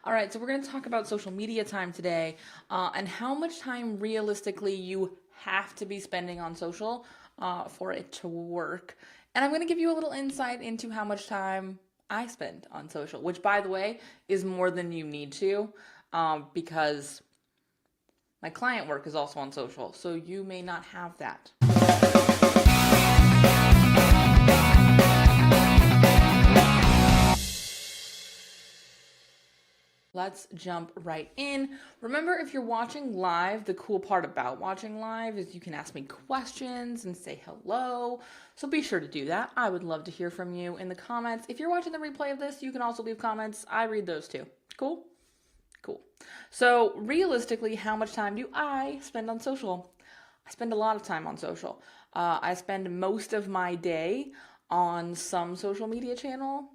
All right, so we're going to talk about social media time today and how much time realistically you have to be spending on social for it to work. And I'm going to give you a little insight into how much time I spend on social, which, by the way, is more than you need to because my client work is also on social. So you may not have that. Let's jump right in. Remember, if you're watching live, the cool part about watching live is you can ask me questions and say hello. So be sure to do that. I would love to hear from you in the comments. If you're watching the replay of this, you can also leave comments. I read those too. Cool? Cool. So realistically, how much time do I spend on social? I spend a lot of time on social. I spend most of my day on some social media channel,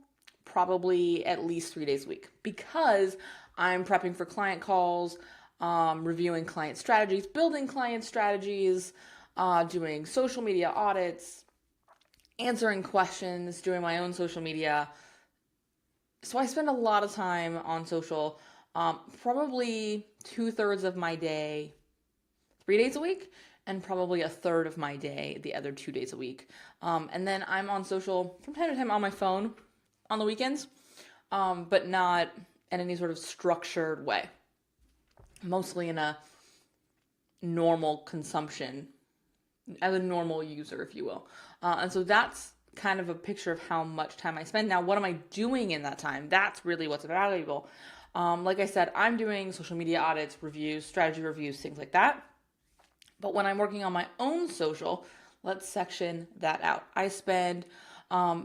probably at least 3 days a week, because I'm prepping for client calls, reviewing client strategies, building client strategies, doing social media audits, answering questions, doing my own social media. So I spend a lot of time on social, probably 2/3 of my day, 3 days a week, and probably a third of my day, the other 2 days a week. And then I'm on social from time to time on my phone on the weekends, but not in any sort of structured way. Mostly in a normal consumption, as a normal user, if you will. And so that's kind of a picture of how much time I spend. Now, what am I doing in that time? That's really what's valuable. Like I said, I'm doing social media audits, reviews, strategy reviews, things like that. But when I'm working on my own social, let's section that out. I spend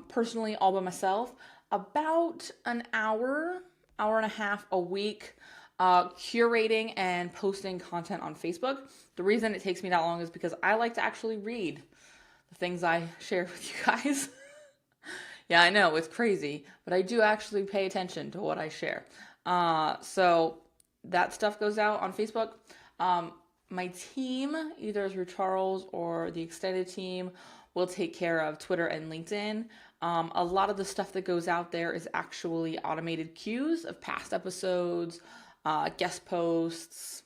personally all by myself about an hour and a half a week curating and posting content on Facebook. The reason it takes me that long is because I like to actually read the things I share with you guys. Yeah, I know, it's crazy, but I do actually pay attention to what I share. So that stuff goes out on Facebook. My team, either through Charles or the extended team, will take care of Twitter and LinkedIn. A lot of the stuff that goes out there is actually automated cues of past episodes, guest posts,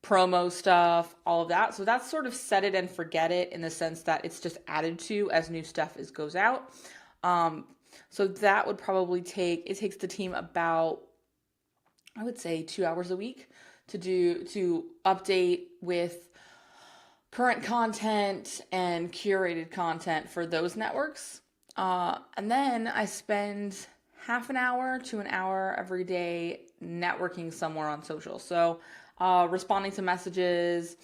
promo stuff, all of that. So that's sort of set it and forget it in the sense that it's just added to as new stuff goes out. So that would probably it takes the team about, I would say, 2 hours a week to update with current content and curated content for those networks. And then I spend half an hour to an hour every day networking somewhere on social. So responding to messages,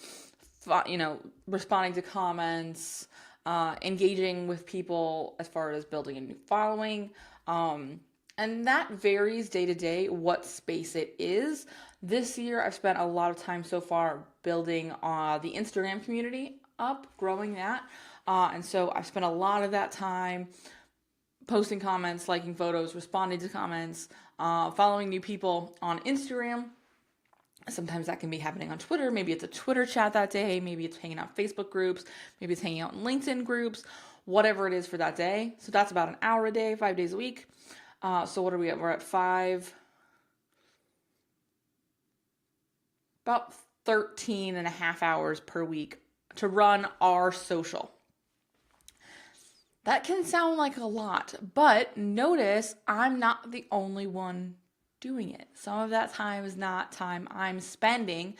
responding to comments, engaging with people as far as building a new following. And that varies day to day what space it is. This year, I've spent a lot of time so far building the Instagram community up, growing that. And so I've spent a lot of that time posting comments, liking photos, responding to comments, following new people on Instagram. Sometimes that can be happening on Twitter. Maybe it's a Twitter chat that day. Maybe it's hanging out in Facebook groups. Maybe it's hanging out in LinkedIn groups, whatever it is for that day. So that's about an hour a day, 5 days a week. So what are we at? We're at about 13 and a half hours per week to run our social. That can sound like a lot, but notice I'm not the only one doing it. Some of that time is not time I'm spending,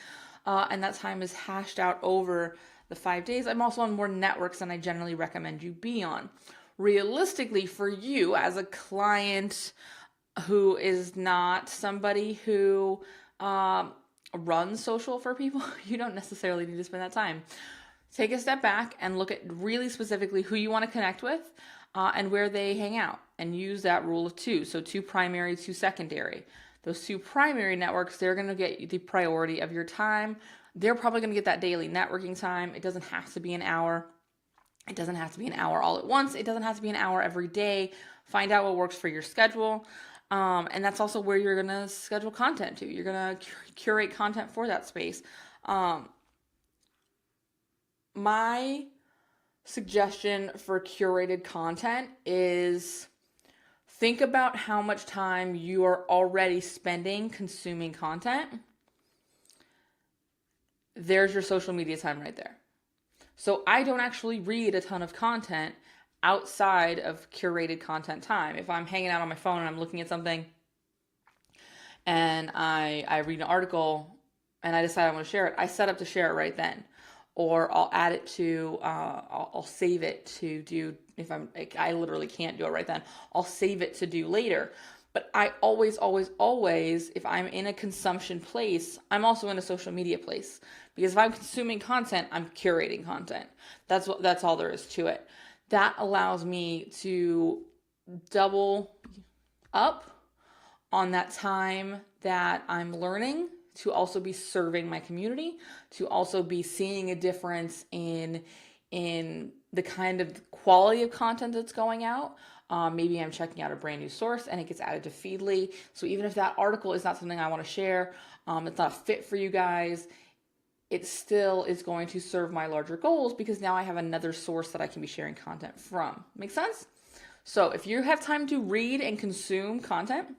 and that time is hashed out over the 5 days. I'm also on more networks than I generally recommend you be on. Realistically, for you as a client who is not somebody who runs social for people, you don't necessarily need to spend that time. Take a step back and look at really specifically who you want to connect with and where they hang out, and use that rule of two. So 2 primary, 2 secondary. Those 2 primary networks, they're going to get the priority of your time. They're probably going to get that daily networking time. It doesn't have to be an hour. It doesn't have to be an hour all at once. It doesn't have to be an hour every day. Find out what works for your schedule. And that's also where you're going to schedule content to. You're going to curate content for that space. My suggestion for curated content is think about how much time you are already spending consuming content. There's your social media time right there. So I don't actually read a ton of content outside of curated content time. If I'm hanging out on my phone and I'm looking at something and I read an article and I decide I want to share it, I set up to share it right then. Or I'll add it to, I'll save it to do, if I literally can't do it right then, I'll save it to do later. But I always, if I'm in a consumption place, I'm also in a social media place. Because if I'm consuming content, I'm curating content. That's all there is to it. That allows me to double up on that time that I'm learning, to also be serving my community, to also be seeing a difference in the kind of quality of content that's going out. Maybe I'm checking out a brand new source and it gets added to Feedly. So even if that article is not something I want to share, it's not a fit for you guys, it still is going to serve my larger goals because now I have another source that I can be sharing content from. Make sense? So if you have time to read and consume content,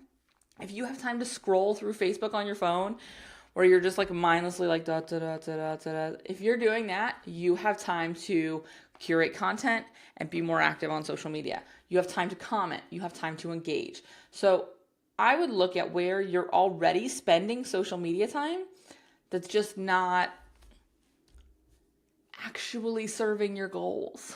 if you have time to scroll through Facebook on your phone, or you're just like mindlessly like da da da da da da, if you're doing that, you have time to curate content and be more active on social media. You have time to comment. You have time to engage. So I would look at where you're already spending social media time that's just not actually serving your goals.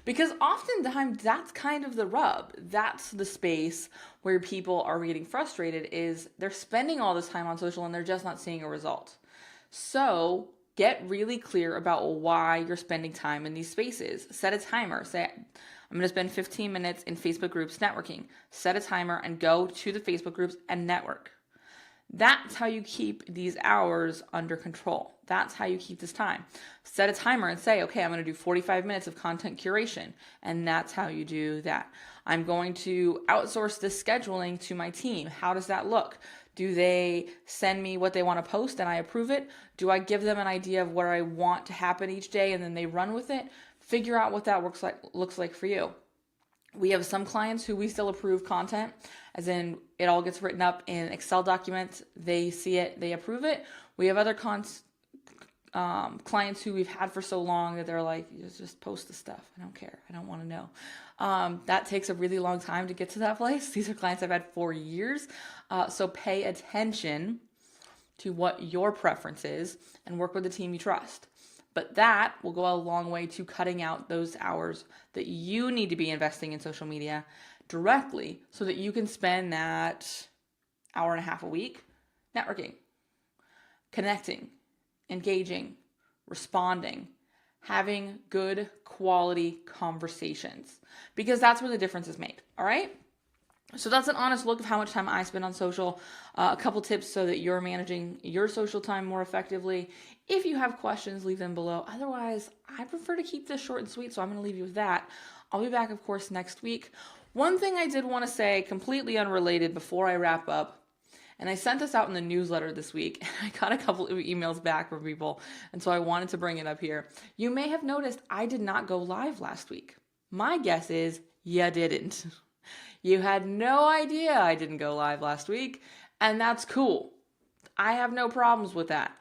Because oftentimes that's kind of the rub. That's the space where people are getting frustrated, is they're spending all this time on social and they're just not seeing a result. So get really clear about why you're spending time in these spaces. Set a timer. Say, I'm going to spend 15 minutes in Facebook groups networking. Set a timer and go to the Facebook groups and network. That's how you keep these hours under control. That's how you keep this time. Set a timer and say, okay, I'm going to do 45 minutes of content curation. And that's how you do that. I'm going to outsource this scheduling to my team. How does that look? Do they send me what they want to post and I approve it? Do I give them an idea of what I want to happen each day and then they run with it? Figure out what that looks like for you. We have some clients who we still approve content, as in it all gets written up in Excel documents. They see it, they approve it. We have other clients who we've had for so long that they're like, just post the stuff. I don't care. I don't want to know. That takes a really long time to get to that place. These are clients I've had for years. So pay attention to what your preference is and work with the team you trust. But that will go a long way to cutting out those hours that you need to be investing in social media directly so that you can spend that hour and a half a week networking, connecting, engaging, responding, having good quality conversations, because that's where the difference is made. All right. So that's an honest look of how much time I spend on social. A couple tips so that you're managing your social time more effectively. If you have questions, leave them below. Otherwise, I prefer to keep this short and sweet, so I'm going to leave you with that. I'll be back, of course, next week. One thing I did want to say, completely unrelated, before I wrap up, and I sent this out in the newsletter this week, and I got a couple of emails back from people, and so I wanted to bring it up here. You may have noticed I did not go live last week. My guess is you didn't. You had no idea I didn't go live last week, and that's cool. I have no problems with that.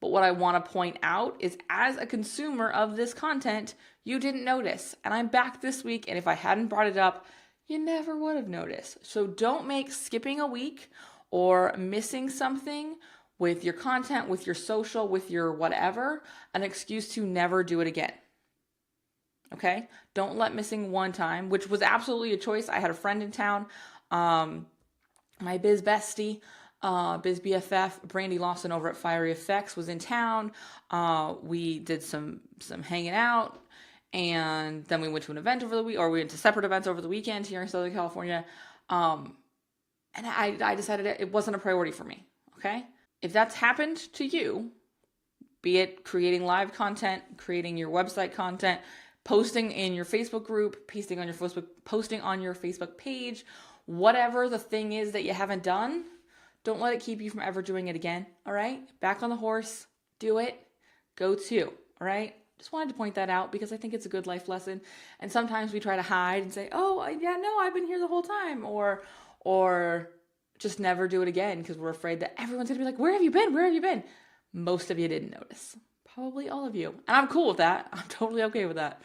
But what I want to point out is, as a consumer of this content, you didn't notice. And I'm back this week, and if I hadn't brought it up, you never would have noticed. So don't make skipping a week or missing something with your content, with your social, with your whatever, an excuse to never do it again. Okay? Don't let missing one time, which was absolutely a choice. I had a friend in town, my biz bestie, biz BFF, Brandy Lawson over at Fiery Effects was in town. We did some hanging out, and then we went to an event over the week, or we went to separate events over the weekend here in Southern California. And I decided it wasn't a priority for me. Okay? If that's happened to you, be it creating live content, creating your website content, posting in your Facebook group, posting on your Facebook page, whatever the thing is that you haven't done, don't let it keep you from ever doing it again. All right? Back on the horse, do it, go to, all right? Just wanted to point that out because I think it's a good life lesson. And sometimes we try to hide and say, oh, yeah, no, I've been here the whole time. Or just never do it again because we're afraid that everyone's going to be like, where have you been? Where have you been? Most of you didn't notice. Probably all of you. And I'm cool with that. I'm totally okay with that.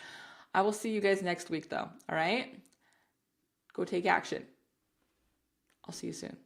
I will see you guys next week though. All right? Go take action. I'll see you soon.